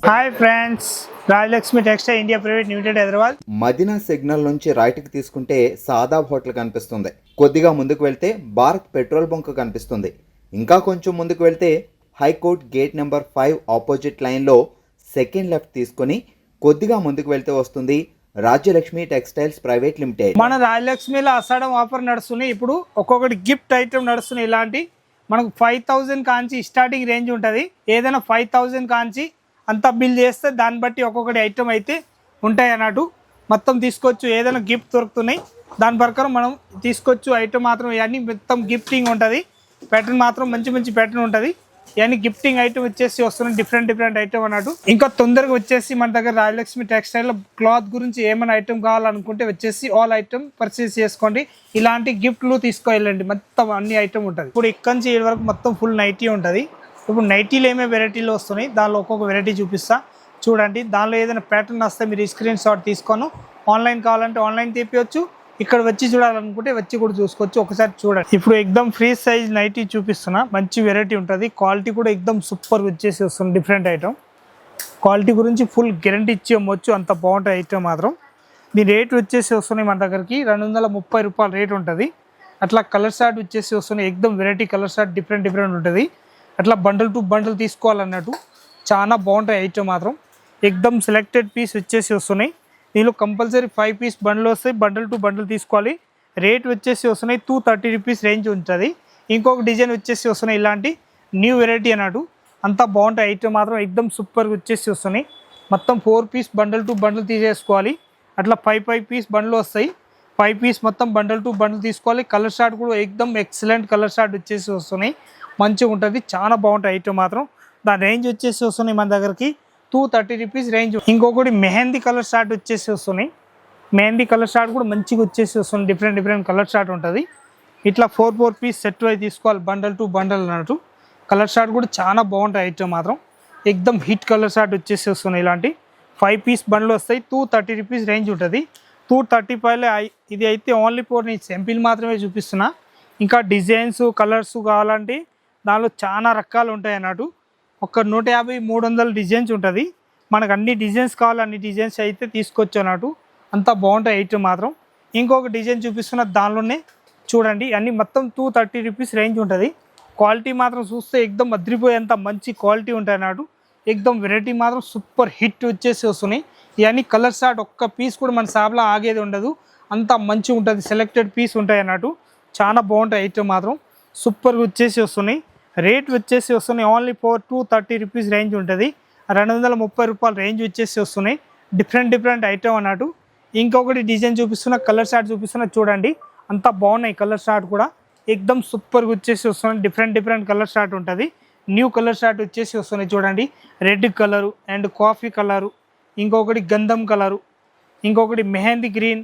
Hi friends, Rajalakshmi textile India private limited Hyderabad. Madina signal నుంచి రైట్కి తీసుకుంటే సాదాబ్ హోటల్ కనిపిస్తుంది. కొద్దిగా ముందుకు వెళ్తే భారత్ పెట్రోల్ బంక్ కనిపిస్తుంది. ఇంకా కొంచెం ముందుకు వెళ్తే హైకోర్ట్ గేట్ నెంబర్ 5 ఆపోజిట్ లైన్లో సెకండ్ లెఫ్ట్ తీసుకొని కొద్దిగా ముందుకు వెళ్తే వస్తుంది రాజ్యలక్ష్మి టెక్స్టైల్స్ ప్రైవేట్ లిమిటెడ్. మన రాజలక్ష్మిలో అసాడం ఆఫర్ నడుస్తున్నాయి. ఇప్పుడు ఒక్కొక్కటి గిఫ్ట్ ఐటమ్ నడుస్తున్నాయి. ఇలాంటి మనకు 5000 కాంచి స్టార్టింగ్ రేంజ్ ఉంటుంది. ఏదైనా 5000 కాంచి అంతా బిల్ చేస్తే దాన్ని బట్టి ఒక్కొక్కటి ఐటమ్ అయితే ఉంటాయి అన్నట్టు. మొత్తం తీసుకోవచ్చు, ఏదైనా గిఫ్ట్ దొరుకుతున్నాయి దాని ప్రకారం మనం తీసుకోవచ్చు. ఐటమ్ మాత్రం ఇవన్నీ మొత్తం గిఫ్టింగ్ ఉంటుంది. ప్యాటర్న్ మాత్రం మంచి మంచి ప్యాటర్న్ ఉంటుంది. ఇవన్నీ గిఫ్టింగ్ ఐటమ్ వచ్చేసి వస్తున్నాయి, డిఫరెంట్ ఐటమ్ అన్నట్టు. ఇంకా తొందరగా వచ్చేసి మన దగ్గర రాజలక్ష్మి టెక్స్టైల్ క్లాత్ గురించి ఏమైనా ఐటమ్ కావాలనుకుంటే వచ్చేసి ఆల్ ఐటమ్ పర్చేస్ చేసుకోండి. ఇలాంటి గిఫ్ట్లు తీసుకెళ్ళండి, మొత్తం అన్ని ఐటమ్ ఉంటుంది. ఇప్పుడు ఇక్కడ నుంచి ఏడు వరకు మొత్తం ఫుల్ నైటీ ఉంటుంది. ఇప్పుడు నైటీలు ఏమే వెరైటీలు వస్తున్నాయి, దానిలో ఒక్కొక్క వెరైటీ చూపిస్తా చూడండి. దానిలో ఏదైనా ప్యాటర్న్ వస్తే మీరు స్క్రీన్ షాట్ తీసుకొని ఆన్లైన్ కావాలంటే ఆన్లైన్ తీపియచ్చు, ఇక్కడ వచ్చి చూడాలనుకుంటే వచ్చి కూడా చూసుకోవచ్చు. ఒకసారి చూడండి. ఇప్పుడు ఎక్దమ్ ఫ్రీ సైజ్ నైటీ చూపిస్తున్నా, మంచి వెరైటీ ఉంటుంది. క్వాలిటీ కూడా ఎక్దమ్ సూపర్ వచ్చేసి వస్తుంది. డిఫరెంట్ ఐటమ్ క్వాలిటీ గురించి ఫుల్ గ్యారంటీ ఇచ్చి అమ్మొచ్చు, అంత బాగుంటుంది ఐటమ్ మాత్రం. మీ రేట్ వచ్చేసి వస్తున్నాయి మన దగ్గరికి 230 రూపాయలు రేట్ ఉంటుంది. అట్లా కలర్ షార్ట్ వచ్చేసి వస్తున్నాయి, ఎక్దమ్ వెరైటీ కలర్ షార్ట్ డిఫరెంట్ ఉంటుంది. అట్లా బండల్ టు బండల్ తీసుకోవాలన్నట్టు చాలా బాగుంటాయి ఐటమ్ మాత్రం. ఎక్దమ్ సెలెక్టెడ్ పీస్ వచ్చేసి వస్తున్నాయి. దీనిలో కంపల్సరీ 5 పీస్ బండ్లు వస్తాయి, బండల్ టు బండల్ తీసుకోవాలి. రేట్ వచ్చేసి వస్తున్నాయి 230 రూపీస్ రేంజ్ ఉంటుంది. ఇంకొక డిజైన్ వచ్చేసి వస్తున్నాయి, ఇలాంటి న్యూ వెరైటీ అన్నట్టు. అంతా బాగుంటాయి ఐటమ్ మాత్రం, ఎక్దమ్ సూపర్గా వచ్చేసి వస్తున్నాయి. మొత్తం 4 పీస్ బండల్ టు బండల్ తీసేసుకోవాలి. అట్లా 5 పీస్ బండ్లు వస్తాయి. 5 పీస్ మొత్తం బండల్ టు బండల్ తీసుకోవాలి. కలర్ షార్ట్ కూడా ఎక్దమ్ ఎక్సలెంట్ కలర్ షార్ట్ వచ్చేసి వస్తున్నాయి, మంచిగా ఉంటుంది. చాలా బాగుంటాయి ఐటమ్ మాత్రం. దాని రేంజ్ వచ్చేసి వస్తున్నాయి మన దగ్గరికి 230 రూపీస్ రేంజ్. ఇంకొకటి మెహందీ కలర్ షార్ట్ వచ్చేసి వస్తున్నాయి. మెహందీ కలర్ షార్ట్ కూడా మంచిగా వచ్చేసి వస్తుంది, డిఫరెంట్ కలర్ షార్ట్ ఉంటుంది. ఇట్లా 4 పీస్ సెట్ అయి తీసుకోవాలి, బండల్ టు బండల్ అన్నట్టు. కలర్ షార్ట్ కూడా చాలా బాగుంటాయి ఐటమ్ మాత్రం, ఎక్దమ్ హిట్ కలర్ షార్ట్ వచ్చేసి వస్తున్నాయి. ఇలాంటి 5 పీస్ బండ్లు వస్తాయి, 230 రూపీస్ రేంజ్ ఉంటుంది. 235 ఇది అయితే ఓన్లీ ఫోర్ నీ సింపుల్ మాత్రమే చూపిస్తున్నా. ఇంకా డిజైన్స్ కలర్స్ కావాలంటే దానిలో చాలా రకాలు ఉంటాయి అన్నట్టు. ఒక 150-300 డిజైన్స్ ఉంటుంది. మనకు అన్ని డిజైన్స్ కావాలి, అన్ని డిజైన్స్ అయితే తీసుకోవచ్చు అన్నట్టు. అంతా బాగుంటాయి ఐటమ్ మాత్రం. ఇంకొక డిజైన్ చూపిస్తున్న దానిలోనే చూడండి, అన్ని మొత్తం 230 రూపీస్ రేంజ్ ఉంటుంది. క్వాలిటీ మాత్రం చూస్తే ఎక్దమ్ అద్రిపోయేంత మంచి క్వాలిటీ ఉంటాయి అన్నట్టు. ఎక్దమ్ వెరైటీ మాత్రం సూపర్ హిట్ వచ్చేసి వస్తున్నాయి. ఇవన్నీ కలర్ షార్ట్ ఒక్క పీస్ కూడా మన షాప్లో ఆగేది ఉండదు, అంత మంచిగా ఉంటుంది. సెలెక్టెడ్ పీస్ ఉంటాయి అన్నట్టు. చాలా బాగుంటాయి ఐటమ్ మాత్రం, సూపర్గా వచ్చేసి వస్తున్నాయి. రేట్ వచ్చేసి వస్తున్నాయి ఓన్లీ ఫర్ 230 రూపీస్ రేంజ్ ఉంటుంది. 230 రూపాయలు రేంజ్ వచ్చేసి వస్తున్నాయి. డిఫరెంట్ ఐటమ్ అన్నట్టు. ఇంకొకటి డిజైన్ చూపిస్తున్న, కలర్ షార్ట్ చూపిస్తున్న చూడండి, అంతా బాగున్నాయి కలర్ షార్ట్ కూడా. ఎక్దమ్ సూపర్గా వచ్చేసి వస్తున్నాయి. డిఫరెంట్ కలర్ షార్ట్ ఉంటుంది. న్యూ కలర్ షార్ట్ వచ్చేసి వస్తున్నాయి చూడండి. Red colour and coffee colour, ఇంకొకటి గంధం కలరు, ఇంకొకటి mehndi green,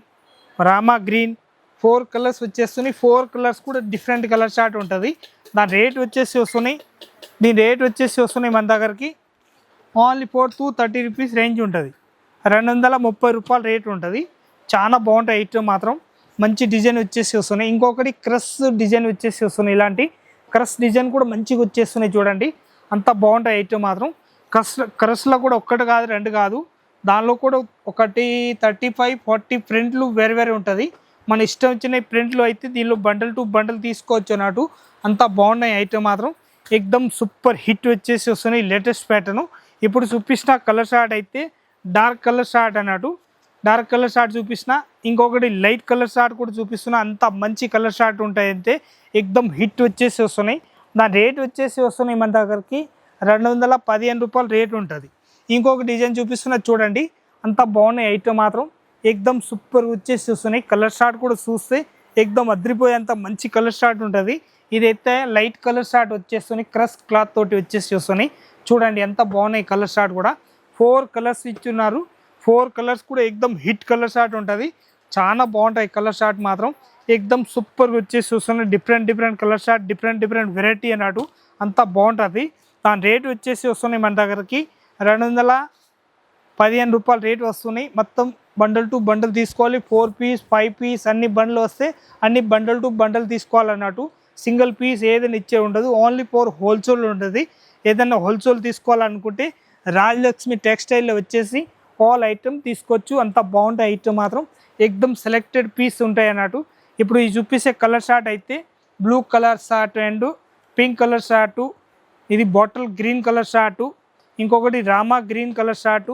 Rama green, 4 colours వచ్చేస్తున్నాయి. 4 కలర్స్ కూడా డిఫరెంట్ కలర్ షార్ట్ ఉంటుంది. దాని రేట్ వచ్చేసి వస్తున్నాయి, దీని రేట్ వచ్చేసి వస్తున్నాయి మన దగ్గరికి ఓన్లీ ఫర్ 230 రూపీస్ రేంజ్ ఉంటుంది. 230 రూపాయలు రేట్ ఉంటుంది. చాలా బాగుంటాయి ఐటమ్ మాత్రం, మంచి డిజైన్ వచ్చేసి వస్తున్నాయి. ఇంకొకటి క్రష్ డిజైన్ వచ్చేసి వస్తున్నాయి. ఇలాంటి క్రష్ డిజైన్ కూడా మంచిగా వచ్చేస్తున్నాయి చూడండి, అంత బాగుంటాయి ఐటమ్ మాత్రం. క్రష్లో కూడా ఒక్కటి కాదు, 2 కాదు, దానిలో కూడా ఒకటి 35-40 ప్రింట్లు వేరే ఉంటుంది. మన ఇష్టం వచ్చిన ప్రింట్లు అయితే దీనిలో బండల్ టు బండల్ తీసుకోవచ్చు అన్నట్టు. అంతా బాగున్నాయి ఐటమ్ మాత్రం, ఎక్దమ్ సూపర్ హిట్ వచ్చేసి వస్తున్నాయి. Latest pattern. ఇప్పుడు చూపించిన కలర్ షార్ట్ అయితే డార్క్ కలర్ షార్ట్ అన్నట్టు. డార్క్ కలర్ షార్ట్ చూపిస్తున్నా, ఇంకొకటి లైట్ కలర్ షార్ట్ కూడా చూపిస్తున్నా. అంత మంచి కలర్ షార్ట్ ఉంటాయంటే ఎక్దమ్ హిట్ వచ్చేసి వస్తున్నాయి. దాని రేట్ వచ్చేసి వస్తున్నాయి మన దగ్గరికి 215 రూపాయలు రేట్ ఉంటుంది. ఇంకొక డిజైన్ చూపిస్తున్నా చూడండి, అంత బాగున్నాయి ఐటమ్ మాత్రం, ఎక్దమ్ సూపర్ వచ్చేసి వస్తున్నాయి. కలర్ షార్ట్ కూడా చూస్తే ఎక్దమ్ అద్రిపోయేంత మంచి కలర్ షార్ట్ ఉంటుంది. ఇదైతే లైట్ కలర్ షార్ట్ వచ్చేస్తున్నాయి, క్రష్ క్లాత్ తోటి వచ్చేసి వస్తున్నాయి చూడండి, ఎంత బాగున్నాయి కలర్ షార్ట్ కూడా. 4 కలర్స్ ఇచ్చున్నారు. 4 కలర్స్ కూడా ఎక్దమ్ హిట్ కలర్ షార్ట్ ఉంటుంది. చాలా బాగుంటాయి కలర్ షార్ట్ మాత్రం, ఎక్దమ్ సూపర్గా వచ్చేసి వస్తున్నాయి. Different colour short, different variety అన్నట్టు, అంత బాగుంటుంది. దాని రేట్ వచ్చేసి వస్తున్నాయి మన దగ్గరికి 215 రూపాయలు రేట్ వస్తున్నాయి. మొత్తం బండల్ టు బండల్ తీసుకోవాలి. 4 పీస్ 5 పీస్ అన్ని బండ్లు వస్తే అన్ని బండల్ టు బండల్ తీసుకోవాలన్నట్టు. సింగిల్ పీస్ ఏదైనా ఇచ్చే ఉండదు, ఓన్లీ ఫర్ హోల్సేల్ ఉంటుంది. ఏదైనా హోల్సేల్ తీసుకోవాలనుకుంటే రాజలక్ష్మి టెక్స్టైల్లో వచ్చేసి ఆల్ ఐటమ్ తీసుకోవచ్చు. అంత బాగుంటాయి ఐటమ్ మాత్రం ఎక్దమ్ సెలెక్టెడ్ పీస్ ఉంటాయి అన్నట్టు. ఇప్పుడు ఈ చూపిస్తే కలర్ షార్ట్ అయితే blue colour short and pink colour short, ఇది బాటిల్ గ్రీన్ కలర్ షార్టు, ఇంకొకటి రామా గ్రీన్ కలర్ షార్టు,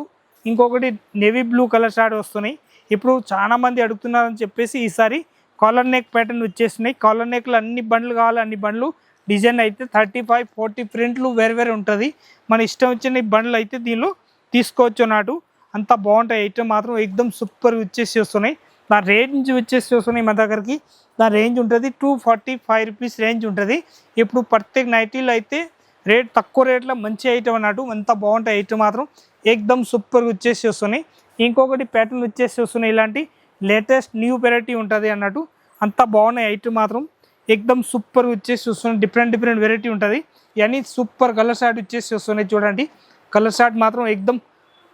ఇంకొకటి నేవీ బ్లూ కలర్ షార్ట్ వస్తున్నాయి. ఇప్పుడు చాలామంది అడుగుతున్నారని చెప్పేసి ఈసారి కాలర్ నెక్ ప్యాటర్న్ వచ్చేసినాయి. కాలర్ నెక్లో అన్ని బండ్లు కావాలి, అన్ని బండ్లు డిజైన్ అయితే 35-40 ప్రింట్లు వేరు ఉంటుంది. మన ఇష్టం వచ్చిన బండ్లు అయితే దీనిలో తీసుకోవచ్చు అన్నట్టు. అంత బాగుంటాయి ఐటమ్ మాత్రం ఎక్దమ్ సూపర్ వచ్చేసి వస్తున్నాయి. నా రేంజ్ వచ్చేసి వస్తున్నాయి మన దగ్గరికి. నా రేంజ్ ఉంటుంది 245 రూపీస్ రేంజ్ ఉంటుంది. ఇప్పుడు ప్రత్యేక నైటీలు అయితే రేట్ తక్కువ రేట్లో మంచి ఐటమ్ అన్నట్టు. అంత బాగుంటాయి ఐటమ్ మాత్రం ఎక్దమ్ సూపర్ వచ్చేసి వస్తున్నాయి. ఇంకొకటి ప్యాటర్న్ వచ్చేసి వస్తున్నాయి, ఇలాంటి లేటెస్ట్ న్యూ వెరైటీ ఉంటుంది అన్నట్టు. అంత బాగున్నాయి ఐటమ్ మాత్రం ఎక్దమ్ సూపర్ వచ్చేసి వస్తున్నాయి. డిఫరెంట్ వెరైటీ ఉంటుంది. ఇవన్నీ సూపర్ కలర్ షార్ట్ వచ్చేసి వస్తున్నాయి. చూడండి కలర్ షార్ట్ మాత్రం ఎక్దమ్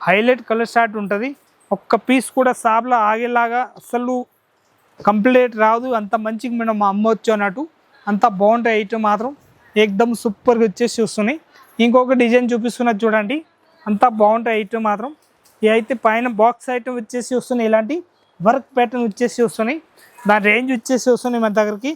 హైలైట్ కలర్ షార్ట్ ఉంటుంది. ఒక్క పీస్ కూడా సాబ్లా ఆగేలాగా అసలు కంప్లీట్ రాదు, అంత మంచిగా మనం అమ్మవచ్చు అన్నట్టు. అంత బాగుంటాయి ఐటమ్ మాత్రం ఎక్దమ్ సూపర్గా వచ్చేసి వస్తున్నాయి. ఇంకొక డిజైన్ చూపిస్తున్నది చూడండి, అంత బాగుంటాయి ఐటమ్ మాత్రం. ఇవి అయితే పైన బాక్స్ ఐటమ్ వచ్చేసి వస్తున్నాయి, ఇలాంటి వర్క్ ప్యాటర్న్ వచ్చేసి వస్తున్నాయి. దాని రేంజ్ వచ్చేసి వస్తున్నాయి మన దగ్గరికి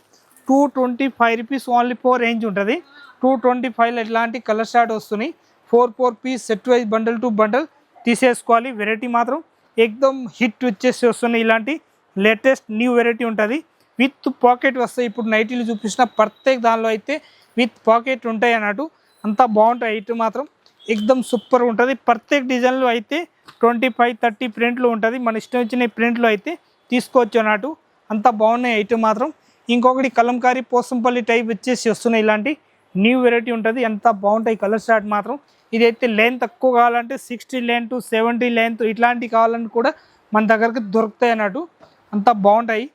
225 రూపీస్ ఓన్లీ 4 రేంజ్ ఉంటుంది. 225లో ఇలాంటి కలర్ షార్ట్ వస్తున్నాయి. 4 piece set wise bundle to bundle తీసేసుకోవాలి. వెరైటీ మాత్రం ఎక్దమ్ హిట్ వచ్చేసి వస్తున్నాయి. ఇలాంటి లేటెస్ట్ న్యూ వెరైటీ ఉంటుంది. విత్ పాకెట్ వస్తాయి. ఇప్పుడు నైటీలు చూపించిన ప్రత్యేక దానిలో అయితే విత్ పాకెట్ ఉంటాయి అన్నట్టు. అంతా బాగుంటాయి ఐటమ్ మాత్రం ఎక్దమ్ సూపర్ ఉంటుంది. ప్రత్యేక డిజైన్లో అయితే 25-30 ప్రింట్లు ఉంటుంది. మన ఇష్టం వచ్చిన ప్రింట్లు అయితే తీసుకోవచ్చు అన్నట్టు. అంతా బాగున్నాయి ఐటమ్ మాత్రం. ఇంకొకటి కలంకారీ పోసంపల్లి టైప్ వచ్చేసి వస్తున్నాయి, ఇలాంటి న్యూ వెరైటీ ఉంటుంది. అంత బాగుంటాయి కలర్ షార్ట్ మాత్రం. ఇదైతే లెంత్ తక్కువ కావాలంటే 60 లెంత్ 70 లెంత్ ఇట్లాంటివి కావాలని కూడా మన దగ్గరికి దొరుకుతాయి అన్నట్టు. అంత బాగుంటాయి.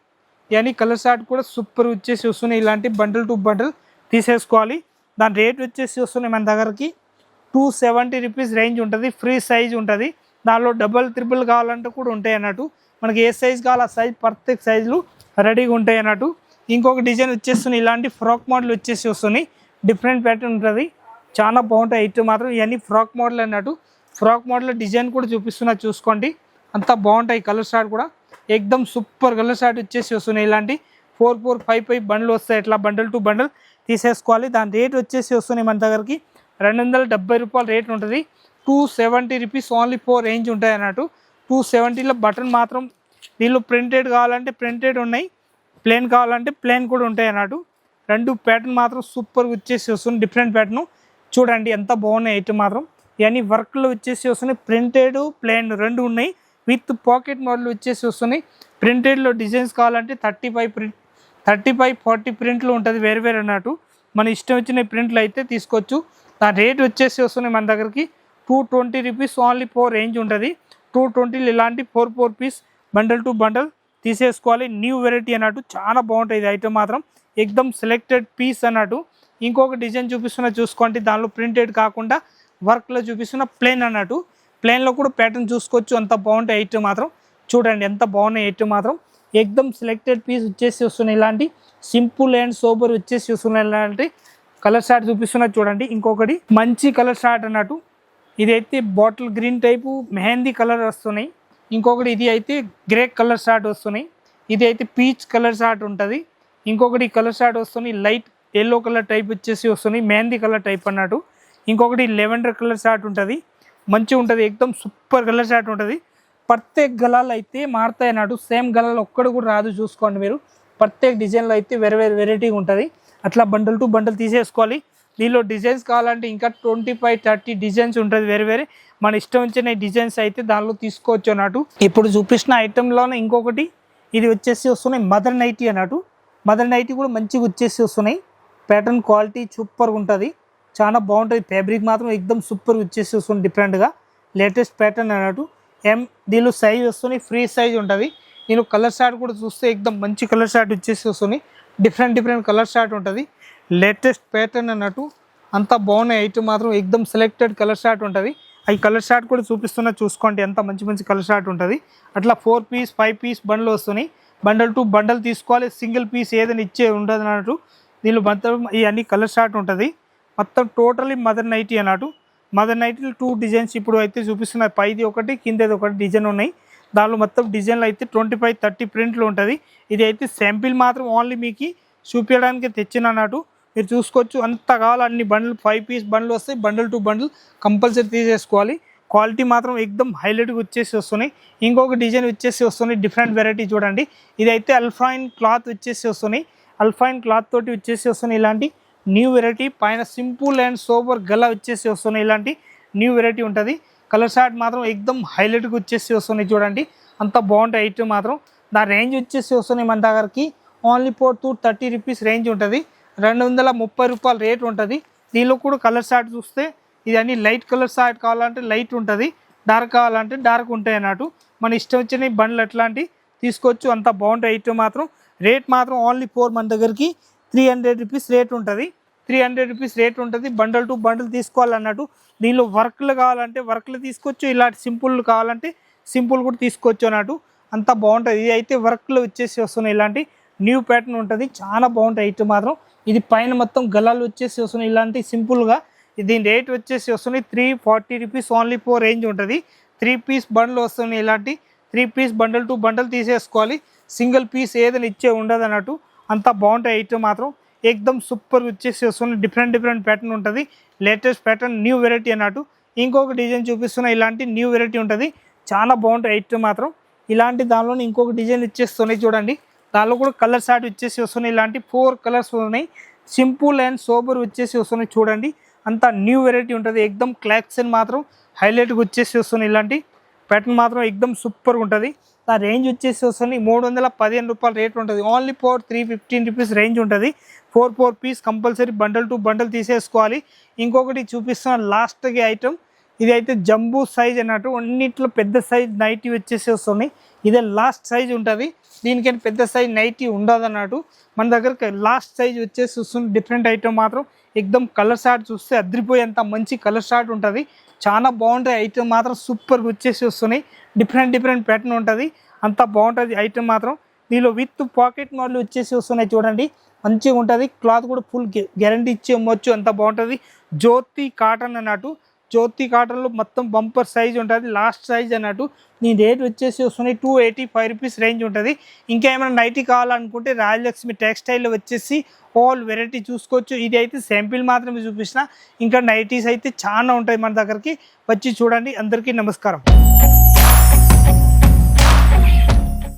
ఇవన్నీ కలర్ షార్ట్ కూడా సూపర్ వచ్చేసి వస్తున్నాయి. ఇలాంటి బండిల్ టు బండిల్ తీసేసుకోవాలి. దాని రేట్ వచ్చేసి వస్తున్నాయి మన దగ్గరికి 270 రూపీస్ రేంజ్ ఉంటుంది. ఫ్రీ సైజ్ ఉంటుంది. దానిలో డబల్ ట్రిపుల్ కావాలంటే కూడా ఉంటాయి అన్నట్టు. మనకి ఏ సైజ్ కావాలి ఆ సైజ్ ప్రత్యేక సైజులు రెడీగా ఉంటాయి అన్నట్టు. ఇంకొక డిజైన్ వచ్చేస్తున్నాయి, ఇలాంటి ఫ్రాక్ మోడల్ వచ్చేసి వస్తున్నాయి. డిఫరెంట్ ప్యాటర్న్ ఉంటుంది. చాలా బాగుంటాయి ఐటమ్ మాత్రం. ఇవన్నీ ఫ్రాక్ మోడల్ అన్నట్టు. ఫ్రాక్ మోడల్ డిజైన్ కూడా చూపిస్తున్నా చూసుకోండి. అంత బాగుంటాయి కలర్ షార్ట్ కూడా ఎక్దమ్ సూపర్ కలర్ షార్ట్ వచ్చేసి వస్తున్నాయి. ఇలాంటి 4-5 బండ్లు వస్తాయి. ఇట్లా బండల్ టు బండల్ తీసేసుకోవాలి. దాని రేట్ వచ్చేసి వస్తున్నాయి మన దగ్గరికి 270 రూపాయల రేట్ ఉంటుంది. 270 రూపీస్ ఓన్లీ 4 రేంజ్ ఉంటాయి అన్నట్టు. 270లో బటన్ మాత్రం దీనిలో ప్రింటెడ్ కావాలంటే ప్రింటెడ్ ఉన్నాయి, ప్లేన్ కావాలంటే ప్లేన్ కూడా ఉంటాయి అన్నట్టు. రెండు ప్యాటర్న్ మాత్రం సూపర్ వచ్చేసి వస్తుంది. డిఫరెంట్ ప్యాటర్న్ చూడండి ఎంత బాగున్నాయి ఐటమ్ మాత్రం. ఇవన్నీ వర్క్లు వచ్చేసి వస్తున్నాయి. ప్రింటెడ్ ప్లేన్ రెండు ఉన్నాయి. విత్ పాకెట్ మోడల్ వచ్చేసి వస్తున్నాయి. ప్రింటెడ్లో డిజైన్స్ కావాలంటే 35-40 ప్రింట్లు ఉంటుంది వేరు అన్నట్టు. మన ఇష్టం వచ్చిన ప్రింట్లు అయితే తీసుకోవచ్చు. దాని రేట్ వచ్చేసి వస్తున్నాయి మన దగ్గరికి 220 రూపీస్ ఓన్లీ 4 రేంజ్ ఉంటుంది. 220లో ఇలాంటి 4 పీస్ బండల్ టు బండల్ తీసేసుకోవాలి. న్యూ వెరైటీ అన్నట్టు. చాలా బాగుంటుంది ఇది ఐటమ్ మాత్రం ఎక్దమ్ సెలెక్టెడ్ పీస్ అన్నట్టు. ఇంకొక డిజైన్ చూపిస్తున్నా చూసుకోండి. దానిలో ప్రింటెడ్ కాకుండా వర్క్లో చూపిస్తున్న ప్లేన్ అన్నట్టు. ప్లేన్లో కూడా ప్యాటర్న్ చూసుకోవచ్చు. అంత బాగుంటాయి ఐటమ్ మాత్రం. చూడండి ఎంత బాగున్నాయి ఐటమ్ మాత్రం. ఎక్దమ్ సెలెక్టెడ్ పీస్ వచ్చేసి వస్తున్నాయి. ఇలాంటి సింపుల్ అండ్ సోబర్ వచ్చేసి వస్తున్నాయి. ఇలాంటి కలర్ షార్ట్ చూపిస్తున్నా చూడండి. ఇంకొకటి మంచి కలర్ షార్ట్ అన్నట్టు. ఇదైతే bottle green type mehndi colour వస్తున్నాయి. ఇంకొకటి ఇది అయితే గ్రే కలర్ షార్ట్ వస్తున్నాయి. ఇది అయితే పీచ్ కలర్ షార్ట్ ఉంటుంది. ఇంకొకటి కలర్ షార్ట్ వస్తున్నాయి లైట్ ఎల్లో కలర్ టైప్ వచ్చేసి వస్తున్నాయి, మెహందీ కలర్ టైప్ అన్నట్టు. ఇంకొకటి లెవెండర్ కలర్ షార్ట్ ఉంటుంది, మంచిగా ఉంటుంది. ఎక్దమ్ సూపర్ కలర్ షార్ట్ ఉంటుంది. ప్రత్యేక గలాలు అయితే మారుతాయి అన్నట్టు. సేమ్ గలాలు ఒక్కడు కూడా రాదు చూసుకోండి మీరు. ప్రత్యేక డిజైన్లో అయితే వేరే వెరైటీగా ఉంటుంది. అట్లా బండల్ టు బండల్ తీసేసుకోవాలి. దీనిలో డిజైన్స్ కావాలంటే ఇంకా 25-30 డిజైన్స్ ఉంటుంది వేరే. మన ఇష్టం వచ్చిన డిజైన్స్ అయితే దానిలో తీసుకోవచ్చు అన్నట్టు. ఇప్పుడు చూపించిన ఐటెంలోనే ఇంకొకటి ఇది వచ్చేసి వస్తున్నాయి మదర్ నైటీ అన్నట్టు. మదర్ నైటీ కూడా మంచిగా వచ్చేసి వస్తున్నాయి. ప్యాటర్న్ క్వాలిటీ సూపర్గా ఉంటుంది. చాలా బాగుంటుంది. ఫ్యాబ్రిక్ మాత్రం ఎక్దమ్ సూపర్ వచ్చేసి వస్తుంది. డిఫరెంట్గా లేటెస్ట్ ప్యాటర్న్ అన్నట్టు. దీనిలో సైజ్ వస్తున్నాయి, ఫ్రీ సైజ్ ఉంటుంది. నేను కలర్ షార్ట్ కూడా చూస్తే ఎక్దమ్ మంచి కలర్ షార్ట్ వచ్చేసి వస్తున్నాయి. డిఫరెంట్ కలర్ షార్ట్ ఉంటుంది. లేటెస్ట్ ప్యాటర్న్ అన్నట్టు. అంత బాగున్నాయి ఐటమ్ మాత్రం. ఎక్దమ్ సెలెక్టెడ్ కలర్ షార్ట్ ఉంటుంది. ఈ కలర్ షార్ట్ కూడా చూపిస్తున్నా చూసుకోండి. ఎంత మంచి కలర్ షార్ట్ ఉంటుంది. అట్లా 4 పీస్ 5 పీస్ బండ్లు వస్తున్నాయి. బండల్ టు బండల్ తీసుకోవాలి. సింగిల్ పీస్ ఏదైనా ఇచ్చే ఉండదు అన్నట్టు. దీనిలో మొత్తం ఇవన్నీ కలర్ షార్ట్ ఉంటుంది. మొత్తం టోటలీ మదర్ నైటీ అన్నట్టు. మదర్ నైటీలు 2 డిజైన్స్ ఇప్పుడు అయితే చూపిస్తున్నాయి. పైది ఒకటి కిందది ఒకటి డిజైన్ ఉన్నాయి. దానిలో మొత్తం డిజైన్లు అయితే 25-30 ప్రింట్లు ఉంటుంది. ఇది అయితే శాంపిల్ మాత్రం ఓన్లీ మీకు చూపించడానికి తెచ్చిన అన్నట్టు. మీరు చూసుకోవచ్చు. అంత కావాలి అన్ని బండ్లు 5 పీస్ బండ్లు వస్తాయి. బండిల్ టు బండిల్ కంపల్సరీ తీసేసుకోవాలి. క్వాలిటీ మాత్రం ఎక్దమ్ హైలైట్గా వచ్చేసి వస్తున్నాయి. ఇంకొక డిజైన్ వచ్చేసి వస్తున్నాయి. డిఫరెంట్ వెరైటీ చూడండి. ఇదైతే అల్ఫైన్ క్లాత్ వచ్చేసి వస్తున్నాయి. అల్ఫైన్ క్లాత్ తోటి వచ్చేసి వస్తున్నాయి. ఇలాంటి న్యూ వెరైటీ పైన సింపుల్ అండ్ సోబర్ గలా వచ్చేసి వస్తున్నాయి. ఇలాంటి న్యూ వెరైటీ ఉంటుంది. కలర్ షార్ట్ మాత్రం ఎక్దమ్ హైలైట్గా వచ్చేసి వస్తున్నాయి. చూడండి అంత బాగుంటాయి. ఐటమ్ మాత్రం దాని రేంజ్ వచ్చేసి వస్తున్నాయి. మన దగ్గరికి ఓన్లీ 430 రూపీస్ రేంజ్ ఉంటుంది. 230 రూపాయల రేట్ ఉంటుంది. దీనిలో కూడా కలర్ షార్ట్ చూస్తే ఇది అన్ని లైట్ కలర్ షార్ట్ కావాలంటే లైట్ ఉంటుంది, డార్క్ కావాలంటే డార్క్ ఉంటాయి అన్నట్టు. మన ఇష్టం వచ్చిన బండ్లు ఎట్లాంటి తీసుకోవచ్చు. అంత బాగుంటాయి. ఐటమ్ మాత్రం రేట్ మాత్రం ఓన్లీ మన దగ్గరికి 300 రూపీస్ రేట్ ఉంటుంది. 300 రూపీస్ రేట్ ఉంటుంది. బండల్ టు బండల్ తీసుకోవాలన్నట్టు. దీనిలో వర్క్లు కావాలంటే వర్క్లు తీసుకోవచ్చు. ఇలాంటి సింపుల్ కావాలంటే సింపుల్ కూడా తీసుకోవచ్చు అన్నట్టు. అంత బాగుంటుంది. ఇది అయితే వర్క్లు వచ్చేసి వస్తున్నాయి. ఇలాంటి న్యూ ప్యాటర్న్ ఉంటుంది. చాలా బాగుంటాయి. ఐటమ్ మాత్రం ఇది పైన మొత్తం గలాలు వచ్చేసి వస్తున్నాయి. ఇలాంటి సింపుల్గా దీని రేట్ వచ్చేసి వస్తున్నాయి 340 రూపీస్ ఓన్లీ రేంజ్ ఉంటుంది. 3 పీస్ బండ్లు వస్తున్నాయి. ఇలాంటి 3 పీస్ బండల్ టు బండల్ తీసేసుకోవాలి. సింగిల్ పీస్ ఏదైనా ఇచ్చే ఉండదు అన్నట్టు. అంత బాగుంటాయి. ఐటమ్ మాత్రం ఎక్దమ్ సూపర్ వచ్చేసి వస్తున్నాయి. డిఫరెంట్ ప్యాటర్న్ ఉంటుంది. లేటెస్ట్ ప్యాటర్న్ న్యూ వెరైటీ అన్నట్టు. ఇంకొక డిజైన్ చూపిస్తున్నా. ఇలాంటి న్యూ వెరైటీ ఉంటుంది. చాలా బాగుంటాయి. ఐటమ్ మాత్రం ఇలాంటి దానిలో ఇంకొక డిజైన్ ఇచ్చేస్తున్నాయి. చూడండి దానిలో కూడా కలర్ షార్ట్ వచ్చేసి వస్తున్నాయి. ఇలాంటి 4 కలర్స్ ఉన్నాయి. సింపుల్ అండ్ సోబర్ వచ్చేసి వస్తున్నాయి. చూడండి అంత న్యూ వెరైటీ ఉంటుంది. ఎక్దమ్ క్లాక్సన్ మాత్రం హైలైట్గా వచ్చేసి వస్తున్నాయి. ఇలాంటి ప్యాటర్న్ మాత్రం ఎక్దమ్ సూపర్గా ఉంటుంది. ఆ రేంజ్ వచ్చేసి వస్తుంది 315 రూపాయల రేట్ ఉంటుంది. ఓన్లీ 315 రూపీస్ రేంజ్ ఉంటుంది. 4 piece compulsory bundle to bundle తీసేసుకోవాలి. ఇంకొకటి చూపిస్తున్న లాస్ట్కి ఐటమ్ ఇది అయితే జంబూ సైజ్ అన్నట్టు. అన్నింటిలో పెద్ద సైజ్ నైటీ వచ్చేసి వస్తున్నాయి. ఇదే లాస్ట్ సైజ్ ఉంటుంది. దీనికైనా పెద్ద సైజ్ నైటీ ఉండదు అన్నట్టు. మన దగ్గర లాస్ట్ సైజ్ వచ్చేసి వస్తుంది. డిఫరెంట్ ఐటమ్ మాత్రం ఎక్దమ్ కలర్ షార్ట్ చూస్తే అద్రిపోయేంత మంచి కలర్ షార్ట్ ఉంటుంది. చాలా బాగుంటాయి. ఐటమ్ మాత్రం సూపర్గా వచ్చేసి వస్తున్నాయి. డిఫరెంట్ ప్యాటర్న్ ఉంటుంది. అంత బాగుంటుంది. ఐటమ్ మాత్రం దీనిలో విత్ పాకెట్ మోడల్ వచ్చేసి వస్తున్నాయి. చూడండి మంచిగా ఉంటుంది. క్లాత్ కూడా ఫుల్ గ్యారంటీ ఇచ్చి అమ్మొచ్చు. అంత బాగుంటుంది. జ్యోతి కాటన్ అన్నట్టు. జ్యోతి కాటన్లో మొత్తం బంపర్ సైజ్ ఉంటుంది. లాస్ట్ సైజ్ అన్నట్టు. దీని రేట్ వచ్చేసి వస్తున్నాయి 285 రూపీస్ రేంజ్ ఉంటుంది. ఇంకా ఏమైనా నైటీ కావాలనుకుంటే రాజలక్ష్మి టెక్స్టైల్లో వచ్చేసి ఆల్ వెరైటీ చూసుకోవచ్చు. ఇది అయితే శాంపిల్ మాత్రమే చూపించిన. ఇంకా నైటీస్ అయితే చాలా ఉంటాయి మన దగ్గరికి. వచ్చి చూడండి. అందరికీ నమస్కారం.